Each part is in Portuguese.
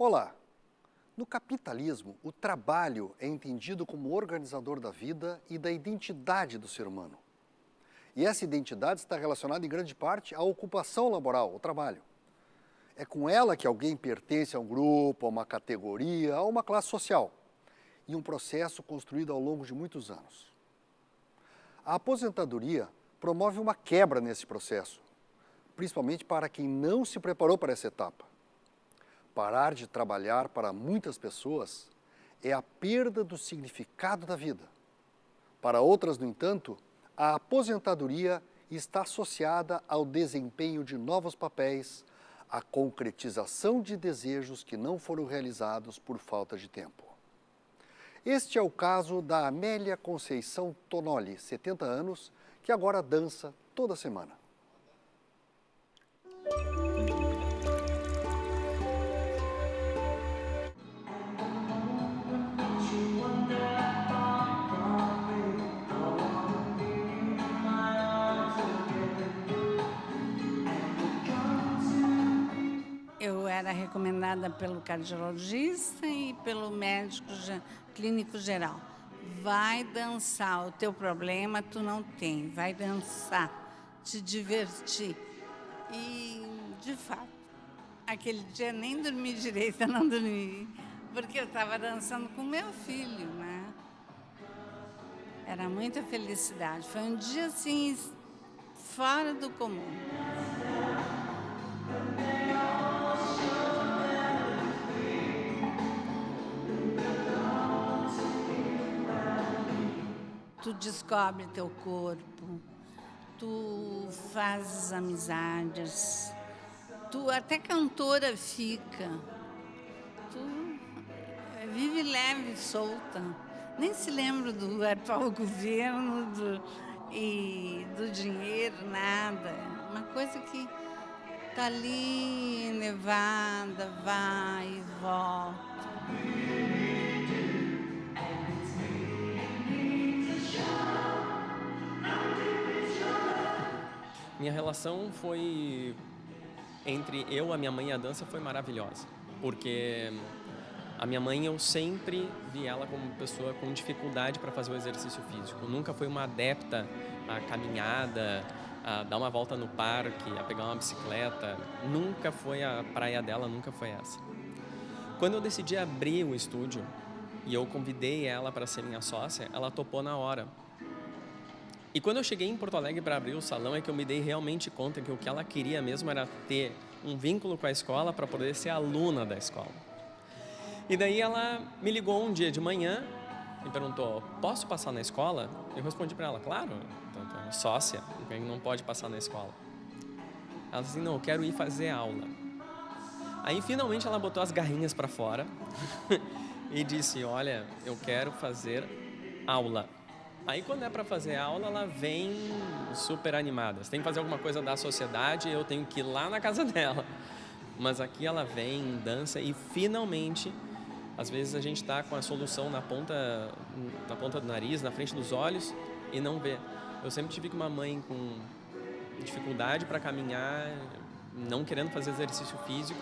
Olá! No capitalismo, o trabalho é entendido como organizador da vida e da identidade do ser humano. E essa identidade está relacionada em grande parte à ocupação laboral, ao trabalho. É com ela que alguém pertence a um grupo, a uma categoria, a uma classe social. E um processo construído ao longo de muitos anos. A aposentadoria promove uma quebra nesse processo, principalmente para quem não se preparou para essa etapa. Parar de trabalhar para muitas pessoas é a perda do significado da vida. Para outras, no entanto, a aposentadoria está associada ao desempenho de novos papéis, à concretização de desejos que não foram realizados por falta de tempo. Este é o caso da Amélia Conceição Tonoli, 70 anos, que agora dança toda semana. Eu era recomendada pelo cardiologista e pelo clínico geral. Vai dançar, o teu problema tu não tem, vai dançar, te divertir. E, de fato, aquele dia nem dormi direito, eu não dormi, porque eu estava dançando com meu filho, né? Era muita felicidade, foi um dia, assim, fora do comum. Tu descobre teu corpo, tu fazes amizades, tu até cantora fica, tu vive leve, solta, nem se lembra do atual governo e do dinheiro, nada. Uma coisa que tá ali, elevada, vai e volta. Minha relação foi entre eu, a minha mãe e a dança foi maravilhosa, porque a minha mãe eu sempre vi ela como uma pessoa com dificuldade para fazer o exercício físico. Nunca foi uma adepta à caminhada, a dar uma volta no parque, a pegar uma bicicleta. Nunca foi a praia dela, nunca foi essa. Quando eu decidi abrir o estúdio e eu convidei ela para ser minha sócia, ela topou na hora. E quando eu cheguei em Porto Alegre para abrir o salão é que eu me dei realmente conta que o que ela queria mesmo era ter um vínculo com a escola para poder ser aluna da escola. E daí ela me ligou um dia de manhã e perguntou, posso passar na escola? Eu respondi para ela, claro, então, tu é sócia, ninguém não pode passar na escola. Ela disse, não, eu quero ir fazer aula. Aí finalmente ela botou as garrinhas para fora e disse, olha, eu quero fazer aula. Aí quando é para fazer aula, ela vem super animada. Se tem que fazer alguma coisa da sociedade, eu tenho que ir lá na casa dela. Mas aqui ela vem, dança e finalmente, às vezes a gente está com a solução na ponta do nariz, na frente dos olhos e não vê. Eu sempre tive uma mãe com dificuldade para caminhar, não querendo fazer exercício físico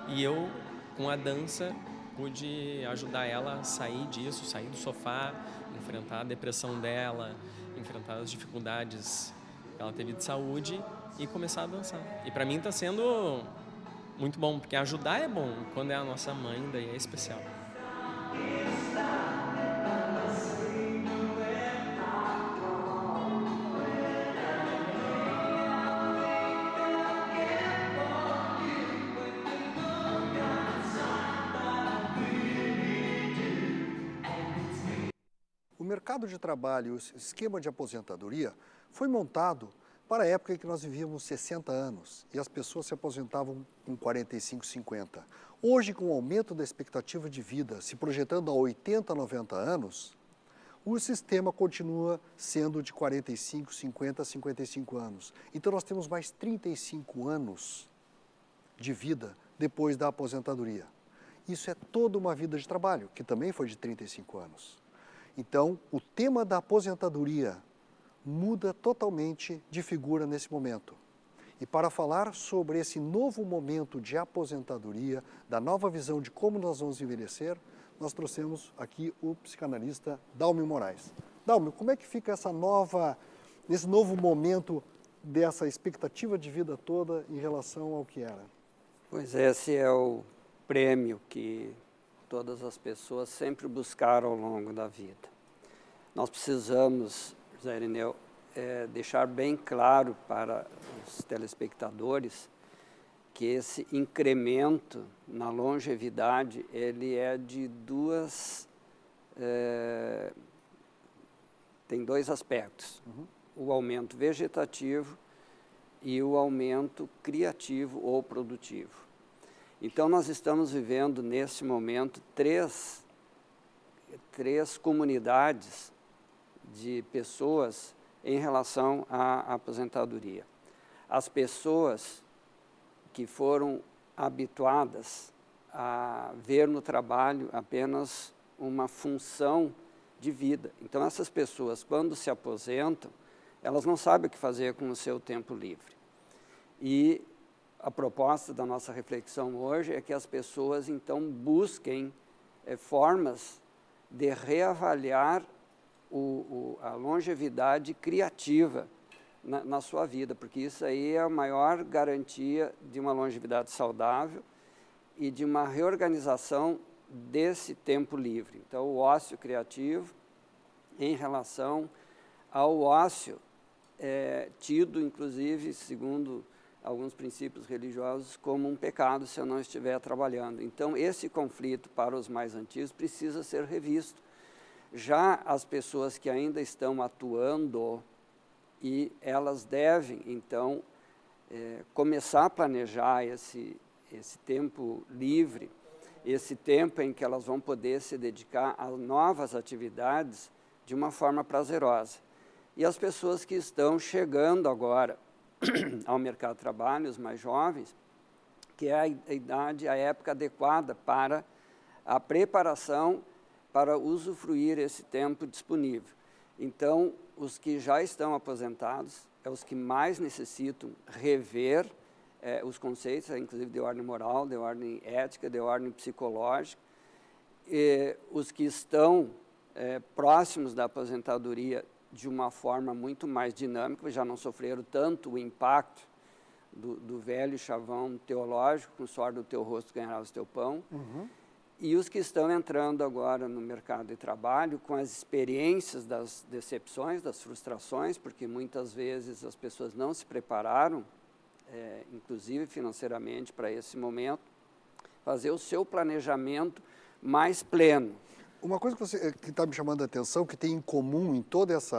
e eu, com a dança, pude ajudar ela a sair disso, sair do sofá, enfrentar a depressão dela, enfrentar as dificuldades que ela teve de saúde e começar a dançar. E para mim está sendo muito bom, porque ajudar é bom, quando é a nossa mãe, daí é especial. O mercado de trabalho, o esquema de aposentadoria, foi montado para a época em que nós vivíamos 60 anos e as pessoas se aposentavam com 45, 50. Hoje, com o aumento da expectativa de vida, se projetando a 80, 90 anos, o sistema continua sendo de 45, 50, 55 anos. Então, nós temos mais 35 anos de vida depois da aposentadoria. Isso é toda uma vida de trabalho, que também foi de 35 anos. Então, o tema da aposentadoria muda totalmente de figura nesse momento. E para falar sobre esse novo momento de aposentadoria, da nova visão de como nós vamos envelhecer, nós trouxemos aqui o psicanalista Dálmio Moraes. Dálmio, como é que fica nesse novo momento dessa expectativa de vida toda em relação ao que era? Pois esse é o prêmio que todas as pessoas sempre buscaram ao longo da vida. Nós precisamos, José Irineu, deixar bem claro para os telespectadores que esse incremento na longevidade, ele é de tem dois aspectos, o aumento vegetativo e o aumento criativo ou produtivo. Então, nós estamos vivendo, nesse momento, três comunidades de pessoas em relação à aposentadoria. As pessoas que foram habituadas a ver no trabalho apenas uma função de vida. Então, essas pessoas, quando se aposentam, elas não sabem o que fazer com o seu tempo livre. E a proposta da nossa reflexão hoje é que as pessoas, então, busquem formas de reavaliar a longevidade criativa na sua vida, porque isso aí é a maior garantia de uma longevidade saudável e de uma reorganização desse tempo livre. Então, o ócio criativo em relação ao ócio tido, inclusive, segundo alguns princípios religiosos, como um pecado se eu não estiver trabalhando. Então, esse conflito para os mais antigos precisa ser revisto. Já as pessoas que ainda estão atuando, e elas devem, então, começar a planejar esse tempo livre, esse tempo em que elas vão poder se dedicar a novas atividades de uma forma prazerosa. E as pessoas que estão chegando agora ao mercado de trabalho, os mais jovens, que é a idade, a época adequada para a preparação para usufruir esse tempo disponível. Então, os que já estão aposentados é os que mais necessitam rever os conceitos, inclusive de ordem moral, de ordem ética, de ordem psicológica. E os que estão próximos da aposentadoria de uma forma muito mais dinâmica, já não sofreram tanto o impacto do velho chavão teológico, com o suor do teu rosto ganharás o teu pão. E os que estão entrando agora no mercado de trabalho com as experiências das decepções, das frustrações, porque muitas vezes as pessoas não se prepararam, inclusive financeiramente, para esse momento, fazer o seu planejamento mais pleno. Uma coisa que está me chamando a atenção, que tem em comum em todos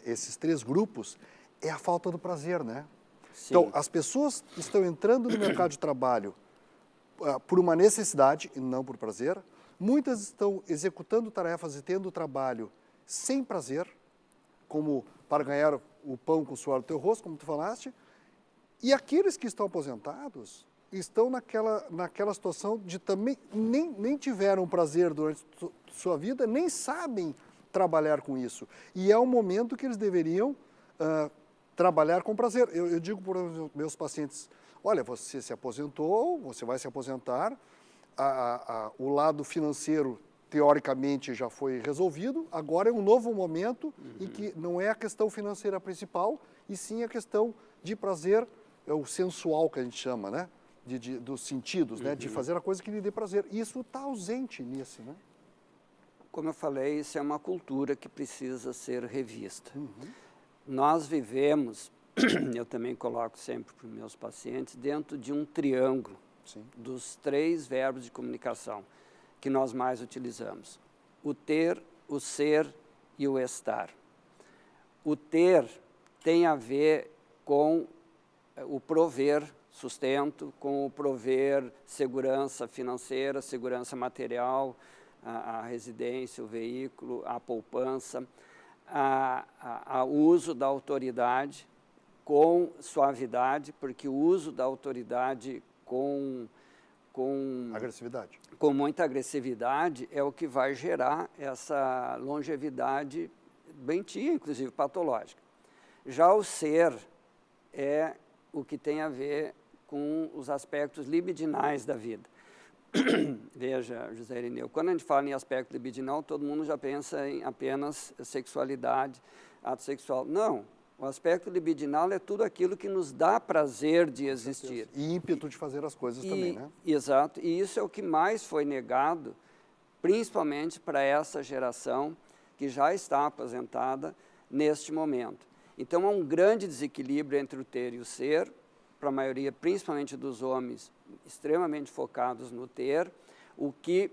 esses três grupos, é a falta do prazer, né? Sim. Então, as pessoas estão entrando no mercado de trabalho por uma necessidade e não por prazer. Muitas estão executando tarefas e tendo trabalho sem prazer, como para ganhar o pão com o suor do teu rosto, como tu falaste. E aqueles que estão aposentados estão naquela situação de também nem tiveram prazer durante sua vida, nem sabem trabalhar com isso. E é um momento que eles deveriam trabalhar com prazer. Eu digo para os meus pacientes, olha, você se aposentou, você vai se aposentar, o lado financeiro, teoricamente, já foi resolvido, agora é um novo momento em que não é a questão financeira principal, e sim a questão de prazer, o sensual que a gente chama, né? Dos sentidos, né? De fazer a coisa que lhe dê prazer. Isso está ausente nisso, né? Como eu falei, isso é uma cultura que precisa ser revista. Nós vivemos, eu também coloco sempre para os meus pacientes, dentro de um triângulo dos três verbos de comunicação que nós mais utilizamos. O ter, o ser e o estar. O ter tem a ver com o prover sustento, com o prover segurança financeira, segurança material, a residência, o veículo, a poupança, o uso da autoridade com suavidade, porque o uso da autoridade com agressividade. Com muita agressividade é o que vai gerar essa longevidade doentia, inclusive patológica. Já o ser é o que tem a ver com os aspectos libidinais da vida. Veja, José Irineu, quando a gente fala em aspecto libidinal, todo mundo já pensa em apenas sexualidade, ato sexual. Não, o aspecto libidinal é tudo aquilo que nos dá prazer de existir. E ímpeto de fazer as coisas também, né? Exato, e isso é o que mais foi negado, principalmente para essa geração que já está aposentada neste momento. Então, há um grande desequilíbrio entre o ter e o ser, para a maioria, principalmente dos homens, extremamente focados no ter, o que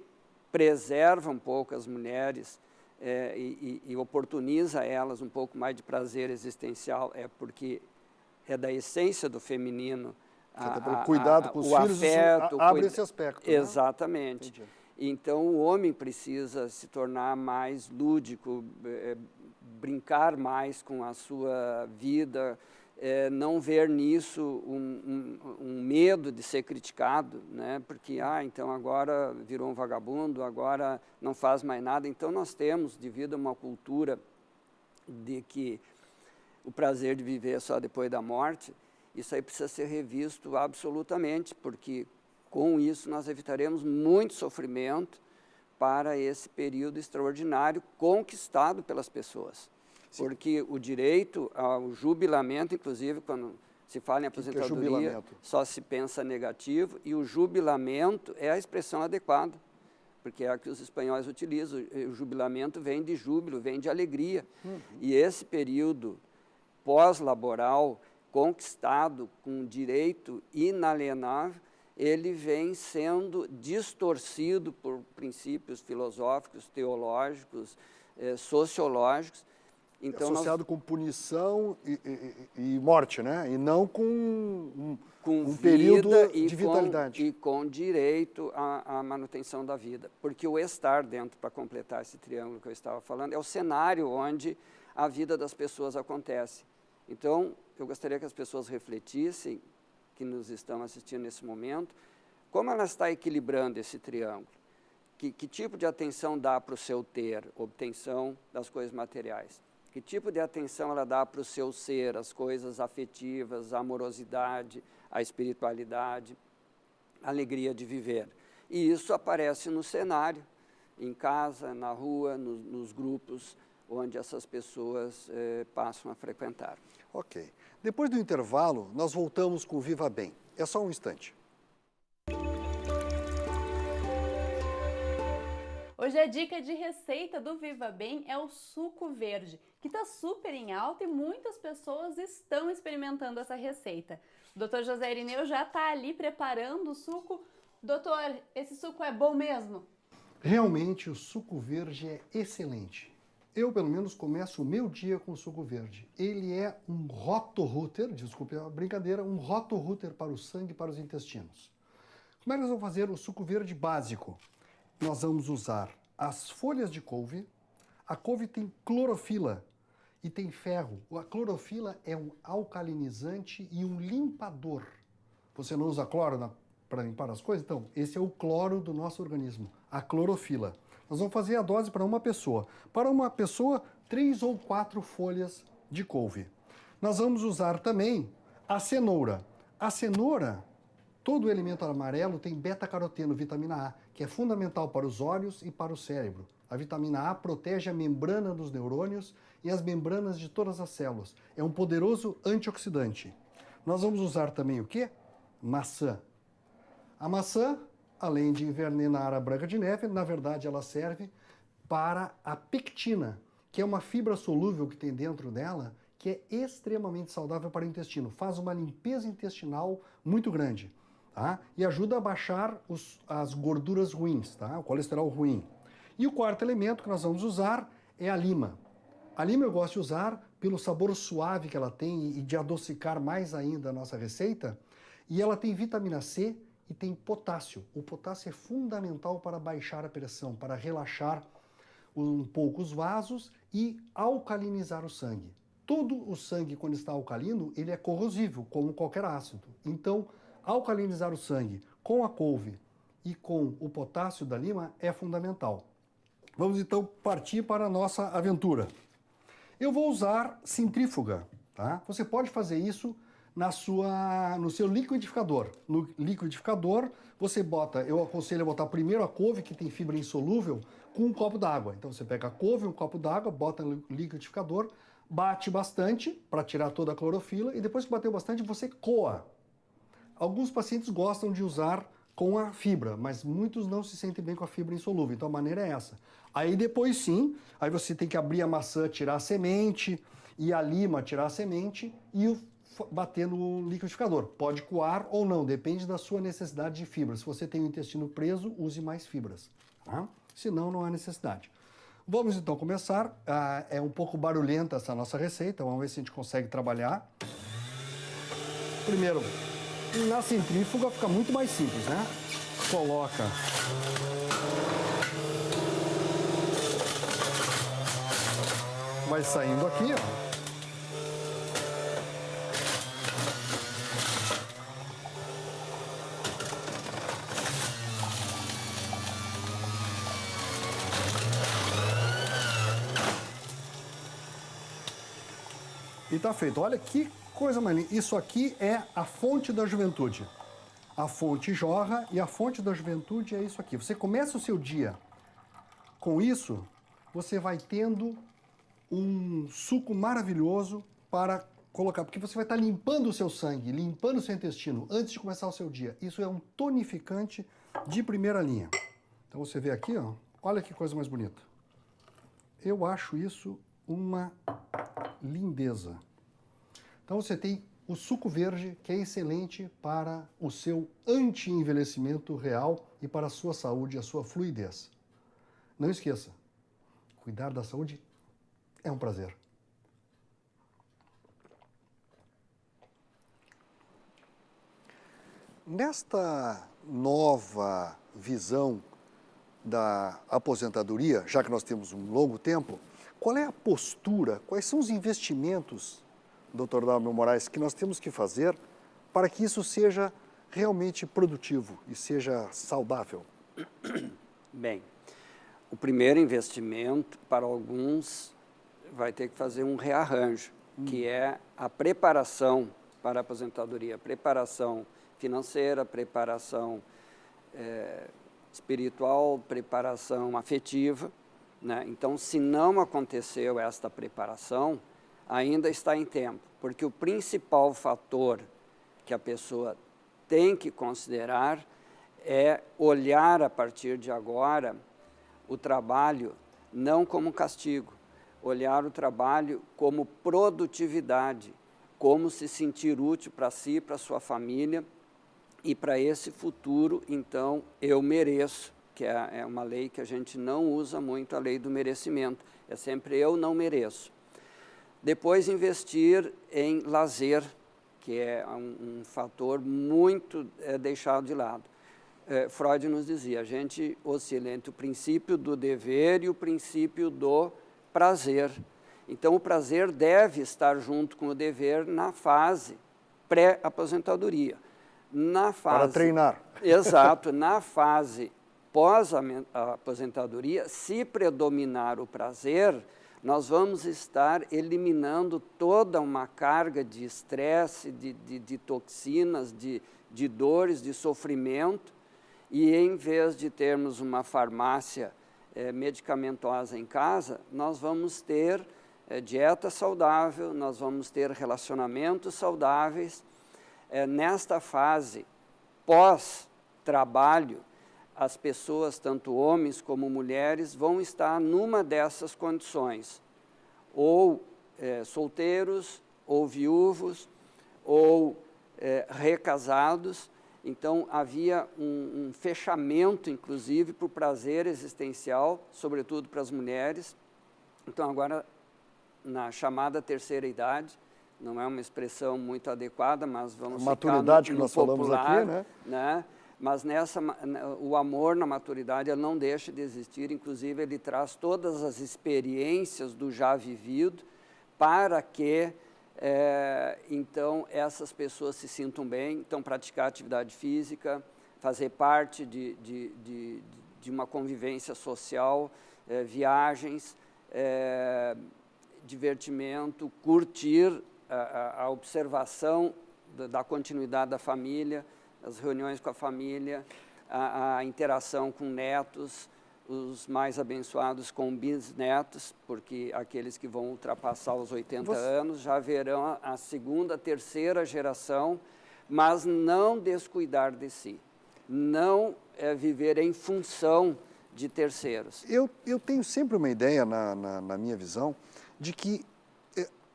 preserva um pouco as mulheres e oportuniza elas um pouco mais de prazer existencial, porque é da essência do feminino. Até pelo cuidado com os filhos, afeto, abre esse aspecto. Exatamente. Né? Então, o homem precisa se tornar mais lúdico, brincar mais com a sua vida, não ver nisso um medo de ser criticado, né? Porque, então agora virou um vagabundo, agora não faz mais nada. Então, nós temos, devido a uma cultura de que o prazer de viver é só depois da morte, isso aí precisa ser revisto absolutamente, porque com isso nós evitaremos muito sofrimento para esse período extraordinário conquistado pelas pessoas. Sim. Porque o direito ao jubilamento, inclusive, quando se fala em aposentadoria, só se pensa negativo, e o jubilamento é a expressão adequada, porque é a que os espanhóis utilizam. O jubilamento vem de júbilo, vem de alegria. E esse período pós-laboral, conquistado com direito inalienável, ele vem sendo distorcido por princípios filosóficos, teológicos, sociológicos. Então, associado com punição e morte, né? E não com um período de vitalidade. E com direito à manutenção da vida. Porque o estar dentro, para completar esse triângulo que eu estava falando, é o cenário onde a vida das pessoas acontece. Então, eu gostaria que as pessoas refletissem, que nos estão assistindo nesse momento, como ela está equilibrando esse triângulo. Que tipo de atenção dá para o seu ter, obtenção das coisas materiais? Que tipo de atenção ela dá para o seu ser, as coisas afetivas, a amorosidade, a espiritualidade, a alegria de viver? E isso aparece no cenário, em casa, na rua, nos grupos onde essas pessoas passam a frequentar. Ok. Depois do intervalo, nós voltamos com o Viva Bem. É só um instante. Hoje a dica de receita do Viva Bem é o suco verde, que está super em alta e muitas pessoas estão experimentando essa receita. O Dr. José Irineu já está ali preparando o suco. Doutor, esse suco é bom mesmo? Realmente o suco verde é excelente. Eu, pelo menos, começo o meu dia com o suco verde. Ele é um rotorrooter, desculpe a brincadeira, um rotorrooter para o sangue e para os intestinos. Como é que nós vamos fazer o suco verde básico? Nós vamos usar as folhas de couve. A couve tem clorofila e tem ferro. A clorofila é um alcalinizante e um limpador. Você não usa cloro para limpar as coisas? Então, esse é o cloro do nosso organismo, a clorofila. Nós vamos fazer a dose para uma pessoa. Para uma pessoa, 3 ou 4 folhas de couve. Nós vamos usar também a cenoura. A cenoura, todo o elemento amarelo tem beta-caroteno, vitamina A, que é fundamental para os olhos e para o cérebro. A vitamina A protege a membrana dos neurônios e as membranas de todas as células. É um poderoso antioxidante. Nós vamos usar também o quê? Maçã. A maçã, além de envenenar a Branca de Neve, na verdade ela serve para a pectina, que é uma fibra solúvel que tem dentro dela, que é extremamente saudável para o intestino. Faz uma limpeza intestinal muito grande. Tá? E ajuda a baixar as gorduras ruins, tá? O colesterol ruim. E o quarto elemento que nós vamos usar é a lima. A lima eu gosto de usar pelo sabor suave que ela tem e de adocicar mais ainda a nossa receita. E ela tem vitamina C e tem potássio. O potássio é fundamental para baixar a pressão, para relaxar um pouco os vasos e alcalinizar o sangue. Todo o sangue, quando está alcalino, ele é corrosivo, como qualquer ácido. Então, alcalinizar o sangue com a couve e com o potássio da lima é fundamental. Vamos então partir para a nossa aventura. Eu vou usar centrífuga, tá? Você pode fazer isso no seu liquidificador. No liquidificador, eu aconselho a botar primeiro a couve, que tem fibra insolúvel, com um copo d'água. Então você pega a couve, um copo d'água, bota no liquidificador, bate bastante para tirar toda a clorofila e depois que bateu bastante, você coa. Alguns pacientes gostam de usar com a fibra, mas muitos não se sentem bem com a fibra insolúvel, então a maneira é essa. Aí depois sim, aí você tem que abrir a maçã, tirar a semente, e a lima, tirar a semente e bater no liquidificador. Pode coar ou não, depende da sua necessidade de fibra. Se você tem o intestino preso, use mais fibras, tá? Senão não há necessidade. Vamos então começar. É um pouco barulhenta essa nossa receita, vamos ver se a gente consegue trabalhar. Primeiro, na centrífuga fica muito mais simples, né? Coloca vai saindo aqui, ó. E tá feito. Olha que coisa mais linda. Isso aqui é a fonte da juventude. A fonte jorra e a fonte da juventude é isso aqui. Você começa o seu dia com isso, você vai tendo um suco maravilhoso para colocar, porque você vai estar limpando o seu sangue, limpando o seu intestino antes de começar o seu dia. Isso é um tonificante de primeira linha. Então você vê aqui, ó, olha que coisa mais bonita. Eu acho isso uma lindeza. Então você tem o suco verde, que é excelente para o seu anti-envelhecimento real e para a sua saúde e a sua fluidez. Não esqueça, cuidar da saúde é um prazer. Nesta nova visão da aposentadoria, já que nós temos um longo tempo, qual é a postura, quais são os investimentos, Dr. Dalmio Moraes, que nós temos que fazer para que isso seja realmente produtivo e seja saudável? Bem, o primeiro investimento, para alguns, vai ter que fazer um rearranjo, que é a preparação para a aposentadoria, preparação financeira, preparação espiritual, preparação afetiva, né? Então, se não aconteceu esta preparação, ainda está em tempo, porque o principal fator que a pessoa tem que considerar é olhar a partir de agora o trabalho não como castigo, olhar o trabalho como produtividade, como se sentir útil para si, para sua família e para esse futuro. Então, eu mereço, que é uma lei que a gente não usa muito, a lei do merecimento, é sempre eu não mereço. Depois, investir em lazer, que é um fator muito deixado de lado. Freud nos dizia, a gente oscila entre o princípio do dever e o princípio do prazer. Então, o prazer deve estar junto com o dever na fase pré-aposentadoria. Para treinar. Exato, na fase pós-aposentadoria, se predominar o prazer, nós vamos estar eliminando toda uma carga de estresse, de toxinas, de dores, de sofrimento, e em vez de termos uma farmácia medicamentosa em casa, nós vamos ter dieta saudável, nós vamos ter relacionamentos saudáveis. Nesta fase pós-trabalho, as pessoas, tanto homens como mulheres, vão estar numa dessas condições, ou solteiros, ou viúvos, ou recasados. Então, havia um fechamento, inclusive, para o prazer existencial, sobretudo para as mulheres. Então, agora, na chamada terceira idade, não é uma expressão muito adequada, mas vamos ficar maturidade no que nós popular, falamos aqui, né? Mas o amor na maturidade ele não deixa de existir, inclusive ele traz todas as experiências do já vivido para que, então, essas pessoas se sintam bem. Então, praticar atividade física, fazer parte de uma convivência social, viagens, divertimento, curtir a observação da continuidade da família, as reuniões com a família, a interação com netos, os mais abençoados com bisnetos, porque aqueles que vão ultrapassar os 80 anos já verão a segunda, terceira geração, mas não descuidar de si, não viver em função de terceiros. Eu tenho sempre uma ideia, na minha visão, de que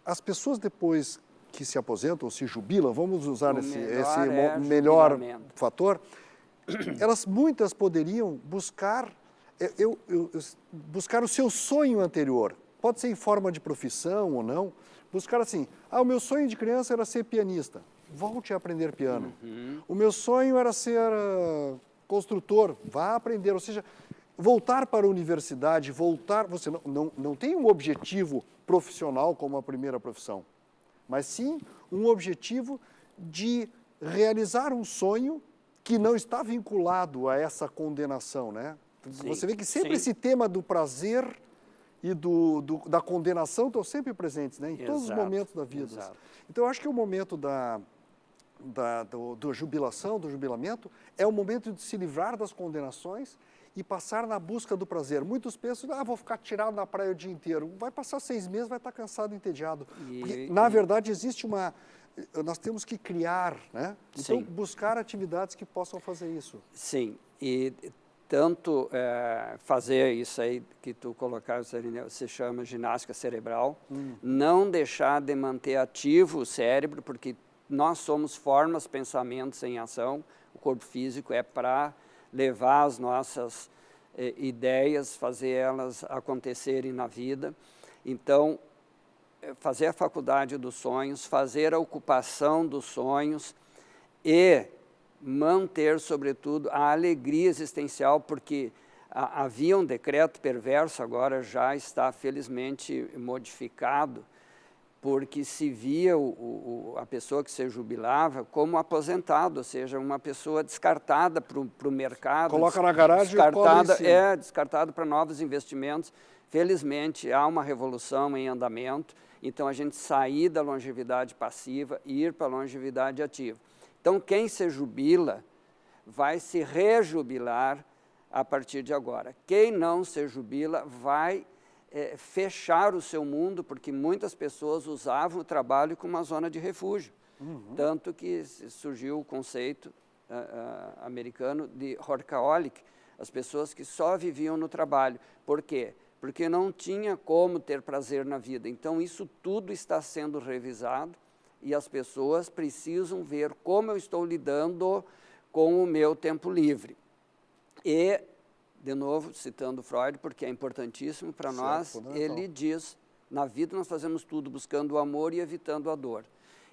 as pessoas depois que se aposentam ou se jubilam, vamos usar esse melhor fator, muitas poderiam buscar buscar o seu sonho anterior. Pode ser em forma de profissão ou não. Buscar assim, o meu sonho de criança era ser pianista. Volte a aprender piano. O meu sonho era ser construtor. Vá aprender. Ou seja, voltar para a universidade, você não tem um objetivo profissional como a primeira profissão, mas sim um objetivo de realizar um sonho que não está vinculado a essa condenação, né? Sim, você vê que sempre esse tema do prazer e da condenação estão sempre presentes, né? Em todos os momentos da vida. Exato. Então, eu acho que o momento da jubilação, do jubilamento, é o momento de se livrar das condenações e passar na busca do prazer. Muitos pensam, vou ficar tirado na praia o dia inteiro. Vai passar 6 meses, vai estar cansado e entediado. Porque, na verdade, existe nós temos que criar, né? Então, buscar atividades que possam fazer isso. Sim, e tanto fazer isso aí que tu colocaste, se chama ginástica cerebral, não deixar de manter ativo o cérebro, porque nós somos formas, pensamentos em ação, o corpo físico é para levar as nossas ideias, fazer elas acontecerem na vida. Então, fazer a faculdade dos sonhos, fazer a ocupação dos sonhos e manter, sobretudo, a alegria existencial, porque havia um decreto perverso, agora já está felizmente modificado, porque se via a pessoa que se jubilava como aposentado, ou seja, uma pessoa descartada para o mercado. Coloca na garagem descartada para novos investimentos. Felizmente, há uma revolução em andamento, então a gente sair da longevidade passiva e ir para a longevidade ativa. Então, quem se jubila vai se rejubilar a partir de agora. Quem não se jubila vai fechar o seu mundo, porque muitas pessoas usavam o trabalho como uma zona de refúgio. Tanto que surgiu o conceito americano de workaholic, as pessoas que só viviam no trabalho. Por quê? Porque não tinha como ter prazer na vida. Então, isso tudo está sendo revisado e as pessoas precisam ver como eu estou lidando com o meu tempo livre. E, de novo, citando Freud, porque é importantíssimo para nós, ele diz, na vida nós fazemos tudo buscando o amor e evitando a dor.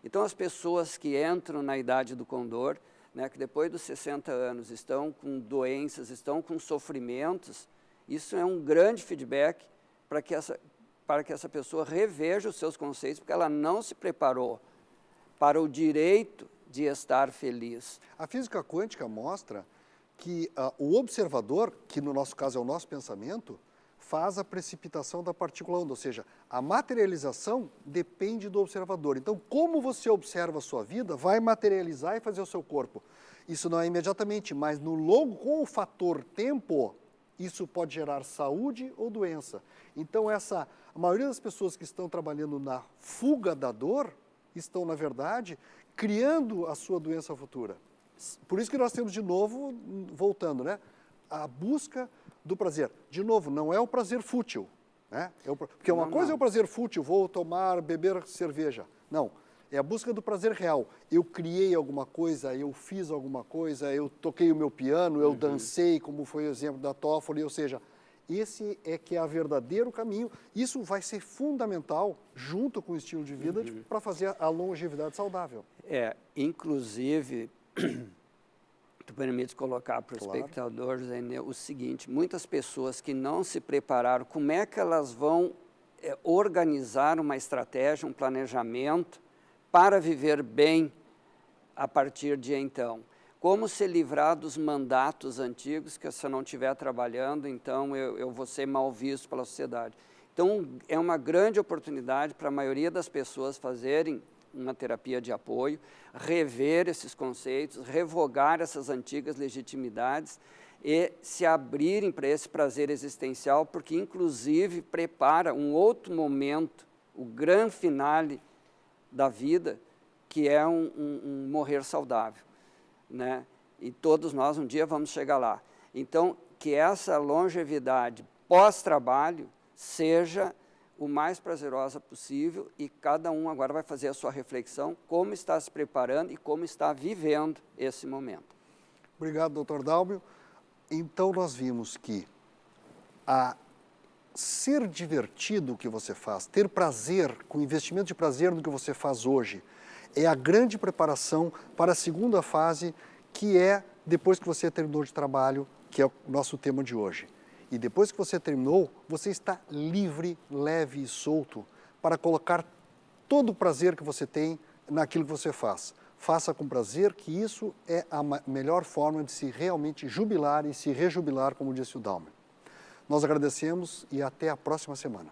Então, as pessoas que entram na idade do condor, né, que depois dos 60 anos estão com doenças, estão com sofrimentos, isso é um grande feedback para que essa pessoa reveja os seus conceitos, porque ela não se preparou para o direito de estar feliz. A física quântica mostra que o observador, que no nosso caso é o nosso pensamento, faz a precipitação da partícula onda, ou seja, a materialização depende do observador. Então, como você observa a sua vida, vai materializar e fazer o seu corpo. Isso não é imediatamente, mas no longo, com o fator tempo, isso pode gerar saúde ou doença. Então, a maioria das pessoas que estão trabalhando na fuga da dor, estão, na verdade, criando a sua doença futura. Por isso que nós temos, de novo, voltando, né? A busca do prazer. De novo, não é o prazer fútil, né? Porque uma coisa é o prazer fútil, vou beber cerveja. Não, é a busca do prazer real. Eu criei alguma coisa, eu fiz alguma coisa, eu toquei o meu piano, eu dancei, como foi o exemplo da Toffoli, ou seja, esse que é o verdadeiro caminho. Isso vai ser fundamental, junto com o estilo de vida, para fazer a longevidade saudável. Inclusive, tu permites colocar para o espectador, Zé, o seguinte, muitas pessoas que não se prepararam, como é que elas vão organizar uma estratégia, um planejamento para viver bem a partir de então? Como se livrar dos mandatos antigos, que se eu não estiver trabalhando, então eu vou ser mal visto pela sociedade. Então, é uma grande oportunidade para a maioria das pessoas fazerem uma terapia de apoio, rever esses conceitos, revogar essas antigas legitimidades e se abrirem para esse prazer existencial, porque inclusive prepara um outro momento, o grande finale da vida, que é um morrer saudável, né? E todos nós um dia vamos chegar lá. Então, que essa longevidade pós-trabalho seja o mais prazerosa possível e cada um agora vai fazer a sua reflexão, como está se preparando e como está vivendo esse momento. Obrigado, doutor Dalmio. Então, nós vimos que ser divertido o que você faz, ter prazer, com investimento de prazer no que você faz hoje, é a grande preparação para a segunda fase, que é depois que você terminou de trabalho, que é o nosso tema de hoje. E depois que você terminou, você está livre, leve e solto para colocar todo o prazer que você tem naquilo que você faz. Faça com prazer, que isso é a melhor forma de se realmente jubilar e se rejubilar, como disse o Dalmio. Nós agradecemos e até a próxima semana.